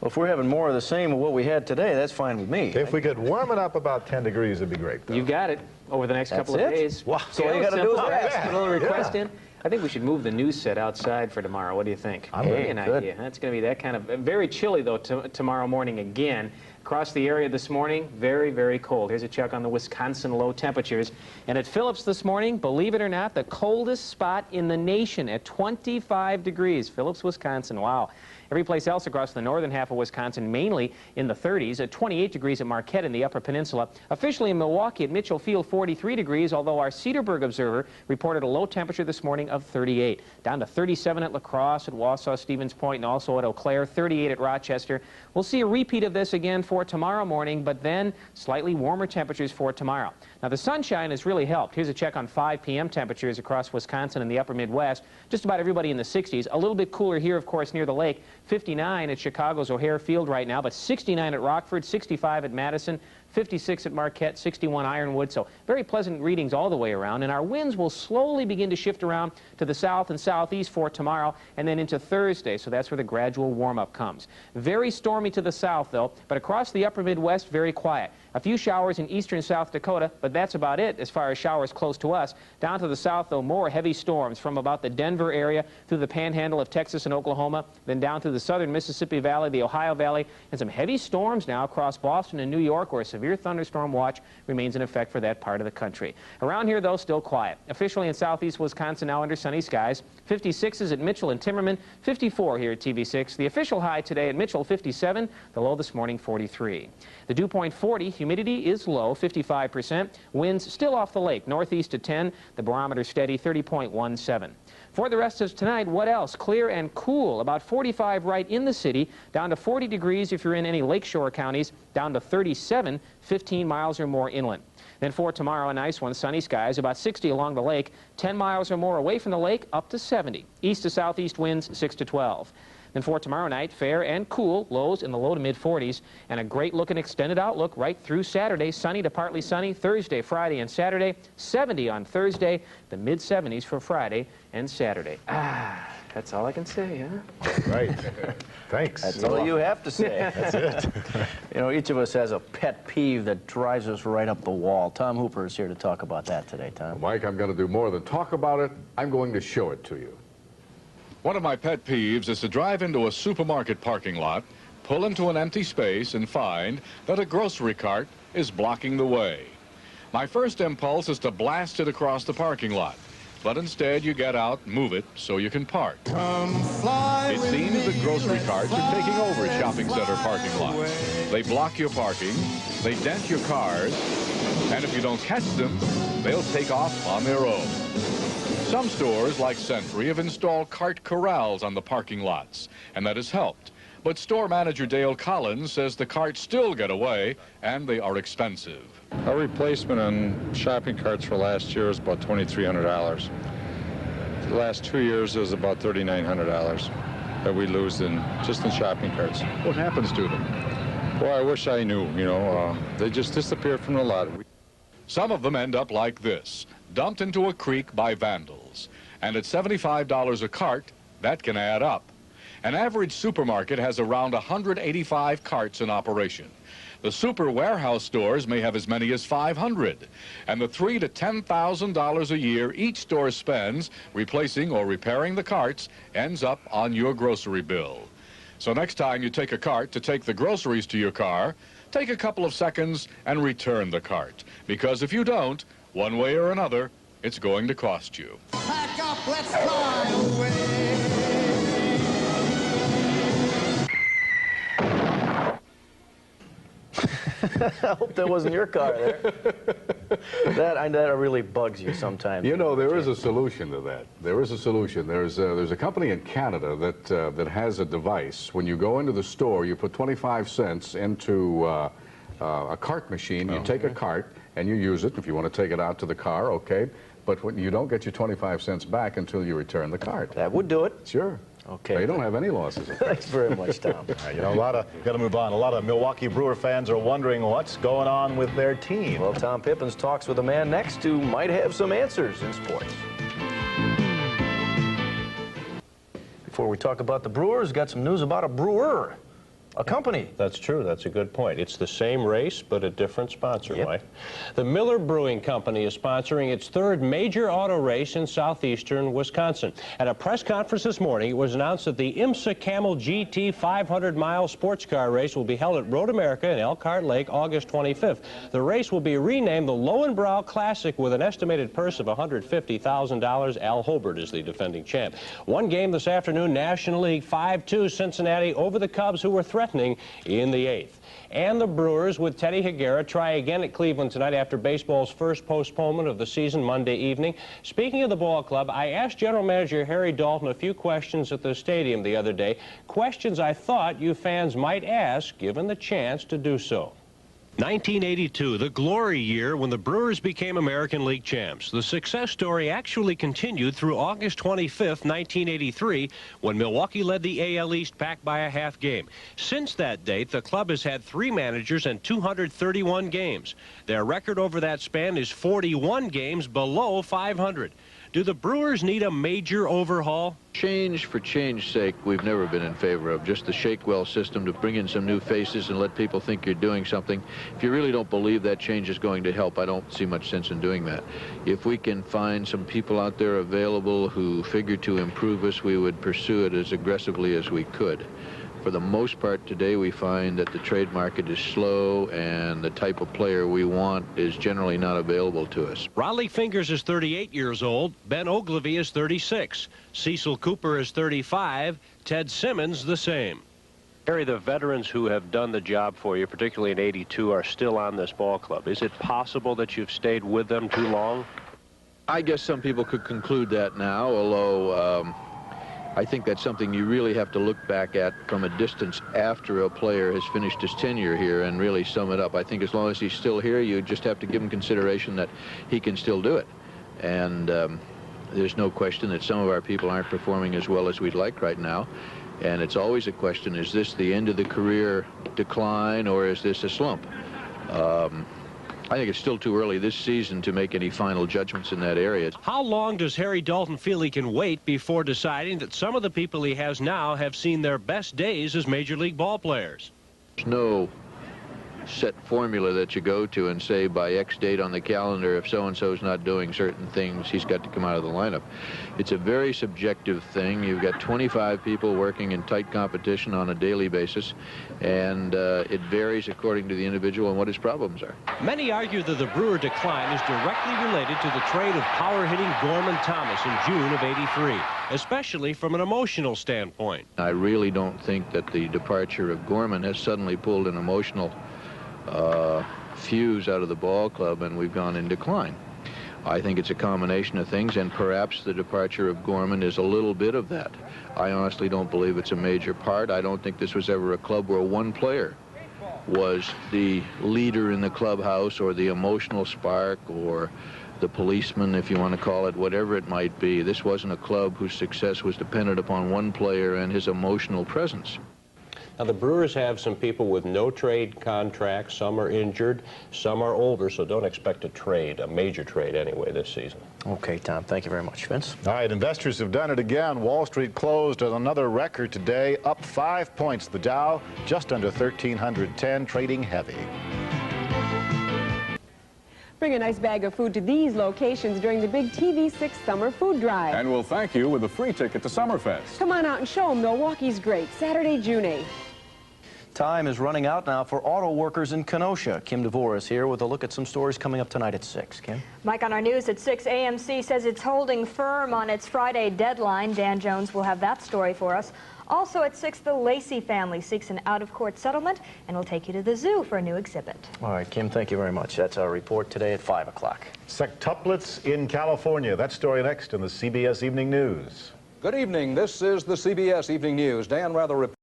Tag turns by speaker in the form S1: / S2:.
S1: Well, if we're having more of the same of what we had today, that's fine with me.
S2: If we could warm it up about 10 degrees, it'd be great.
S3: You got it over the next couple of days.
S1: Wow. So all you got to do is ask.
S3: Put a little request in. I think we should move the news set outside for tomorrow. What do you think?
S1: I'm ready.
S3: An idea. It's going to be that kind of very chilly though tomorrow morning again. Across the area this morning, very, very cold. Here's a check on the Wisconsin low temperatures. And at Phillips this morning, believe it or not, the coldest spot in the nation at 25 degrees. Phillips, Wisconsin. Wow. Every place else across the northern half of Wisconsin, mainly in the 30s, at 28 degrees at Marquette in the Upper Peninsula. Officially in Milwaukee at Mitchell Field, 43 degrees, although our Cedarburg observer reported a low temperature this morning of 38. Down to 37 at La Crosse, at Wausau, Stevens Point, and also at Eau Claire, 38 at Rochester. We'll see a repeat of this again for tomorrow morning, but then slightly warmer temperatures for tomorrow. Now, the sunshine has really helped. Here's a check on 5 p.m. temperatures across Wisconsin and the upper Midwest. Just about everybody in the 60s. A little bit cooler here, of course, near the lake. 59 at Chicago's O'Hare Field right now, but 69 at Rockford, 65 at Madison, 56 at Marquette, 61 Ironwood. So very pleasant readings all the way around. And our winds will slowly begin to shift around to the south and southeast for tomorrow and then into Thursday. So that's where the gradual warm-up comes. Very stormy to the south, though, but across the upper Midwest, very quiet. A few showers in eastern South Dakota, but that's about it as far as showers close to us. Down to the south, though, more heavy storms from about the Denver area through the panhandle of Texas and Oklahoma, then down through the southern Mississippi Valley, the Ohio Valley, and some heavy storms now across Boston and New York, where a severe thunderstorm watch remains in effect for that part of the country. Around here, though, still quiet. Officially in southeast Wisconsin now under sunny skies. 56s at Mitchell and Timmerman, 54 here at TV6. The official high today at Mitchell, 57. The low this morning, 43. The dew point, 40. Humidity is low, 55%. Winds still off the lake, northeast at 10. The barometer steady, 30.17. For the rest of tonight, what else? Clear and cool, about 45 right in the city, down to 40 degrees if you're in any lakeshore counties, down to 37, 15 miles or more inland. Then for tomorrow, a nice one, sunny skies, about 60 along the lake, 10 miles or more away from the lake, up to 70. East to southeast winds, 6 to 12. Then for tomorrow night, fair and cool, lows in the low to mid-40s, and a great-looking extended outlook right through Saturday, sunny to partly sunny, Thursday, Friday, and Saturday, 70 on Thursday, the mid-70s for Friday and Saturday. That's all I can say, huh?
S2: Right. Thanks.
S1: That's all you have to say.
S2: That's it.
S1: You know, each of us has a pet peeve that drives us right up the wall. Tom Hooper is here to talk about that today, Tom.
S4: Well, Mike, I'm going to do more than talk about it. I'm going to show it to you. One of my pet peeves is to drive into a supermarket parking lot, pull into an empty space, and find that a grocery cart is blocking the way. My first impulse is to blast it across the parking lot. But instead, you get out, move it, so you can park. It seems that grocery carts are taking over shopping center parking lots. They block your parking, they dent your cars, and if you don't catch them, they'll take off on their own. Some stores, like Century, have installed cart corrals on the parking lots, and that has helped. But store manager Dale Collins says the carts still get away, and they are expensive.
S5: Our replacement on shopping carts for last year was about $2,300. The last 2 years it was about $3,900 that we lose just in shopping carts.
S4: What happens to them?
S5: Boy, I wish I knew, you know. They just disappear from the lot.
S4: Some of them end up like this, dumped into a creek by vandals. And at $75 a cart, that can add up. An average supermarket has around 185 carts in operation. The super warehouse stores may have as many as 500. And the $3,000 to $10,000 a year each store spends replacing or repairing the carts ends up on your grocery bill. So next time you take a cart to take the groceries to your car, take a couple of seconds and return the cart. Because if you don't, one way or another, it's going to cost you.
S6: Pack up, let's fly away.
S1: I hope that wasn't your car there. That really bugs you sometimes.
S4: You know, there is a solution to that. There is a solution. There's a company in Canada that has a device. When you go into the store, you put 25 cents into a cart machine. You take a cart and you use it. If you want to take it out to the car, okay. But you don't get your 25 cents back until you return the cart.
S1: That would do it.
S4: Sure.
S1: Okay.
S4: They don't have any losses.
S1: Thanks very much, Tom.
S2: You know, got to move on. A lot of Milwaukee Brewer fans are wondering what's going on with their team.
S1: Well, Tom Pippins talks with a man next who might have some answers in sports. Before we talk about the Brewers, got some news about a brewer. a company.
S7: That's true. That's a good point. It's the same race, but a different sponsor,
S1: Yep.
S7: Mike. The Miller Brewing Company is sponsoring its third major auto race in southeastern Wisconsin. At a press conference this morning, it was announced that the IMSA Camel GT 500-mile sports car race will be held at Road America in Elkhart Lake August 25th. The race will be renamed the Lowenbrow Classic with an estimated purse of $150,000. Al Hobart is the defending champ. One game this afternoon, National League 5-2 Cincinnati over the Cubs, who were threatening in the 8th. And the Brewers, with Teddy Higuera, try again at Cleveland tonight after baseball's first postponement of the season Monday evening. Speaking of the ball club, I asked General Manager Harry Dalton a few questions at the stadium the other day, questions I thought you fans might ask given the chance to do so. 1982, the glory year when the Brewers became American League champs. The success story actually continued through August 25th, 1983, when Milwaukee led the AL East back by a half game. Since that date, the club has had 3 managers and 231 games. Their record over that span is 41 games below 500. Do the Brewers need a major overhaul?
S8: Change for change's sake, we've never been in favor of. Just the shake-well system to bring in some new faces and let people think you're doing something. If you really don't believe that change is going to help, I don't see much sense in doing that. If we can find some people out there available who figure to improve us, we would pursue it as aggressively as we could. For the most part today, we find that the trade market is slow and the type of player we want is generally not available to us.
S7: Rollie Fingers is 38 years old. Ben Ogilvy is 36. Cecil Cooper is 35. Ted Simmons the same. Harry, the veterans who have done the job for you, particularly in '82, are still on this ball club. Is it possible that you've stayed with them too long?
S8: I guess some people could conclude that now, although I think that's something you really have to look back at from a distance after a player has finished his tenure here and really sum it up. I think as long as he's still here, you just have to give him consideration that he can still do it. And there's no question that some of our people aren't performing as well as we'd like right now. And it's always a question, is this the end of the career decline or is this a slump? I think it's still too early this season to make any final judgments in that area.
S7: How long does Harry Dalton feel he can wait before deciding that some of the people he has now have seen their best days as Major League ball players?
S8: There's no set formula that you go to and say by X date on the calendar, if so-and-so's not doing certain things, he's got to come out of the lineup. It's a very subjective thing. You've got 25 people working in tight competition on a daily basis, and it varies according to the individual and what his problems are.
S7: Many argue that the Brewer decline is directly related to the trade of power-hitting Gorman Thomas in June of '83, especially from an emotional standpoint.
S8: I really don't think that the departure of Gorman has suddenly pulled an emotional fuse out of the ball club and we've gone in decline. I think it's a combination of things, and perhaps the departure of Gorman is a little bit of that. I honestly don't believe it's a major part. I don't think this was ever a club where one player was the leader in the clubhouse or the emotional spark or the policeman, if you want to call it, whatever it might be. This wasn't a club whose success was dependent upon one player and his emotional presence.
S7: Now, the Brewers have some people with no trade contracts. Some are injured, some are older, so don't expect a trade, a major trade anyway, this season.
S1: Okay, Tom, thank you very much. Vince?
S2: All right, investors have done it again. Wall Street closed on another record today, up 5 points. The Dow just under 1,310, trading heavy.
S9: Bring a nice bag of food to these locations during the big TV6 Summer Food Drive.
S10: And we'll thank you with a free ticket to Summerfest.
S9: Come on out and show them Milwaukee's great. Saturday, June 8th.
S1: Time is running out now for auto workers in Kenosha. Kim DeVore is here with a look at some stories coming up tonight at 6. Kim?
S11: Mike, on our news at 6, AMC says it's holding firm on its Friday deadline. Dan Jones will have that story for us. Also at 6, the Lacey family seeks an out-of-court settlement and will take you to the zoo for a new exhibit.
S1: All right, Kim, thank you very much. That's our report today at 5 o'clock.
S2: Sectuplets in California. That story next in the CBS Evening News.
S10: Good evening. This is the CBS Evening News. Dan Rather reports.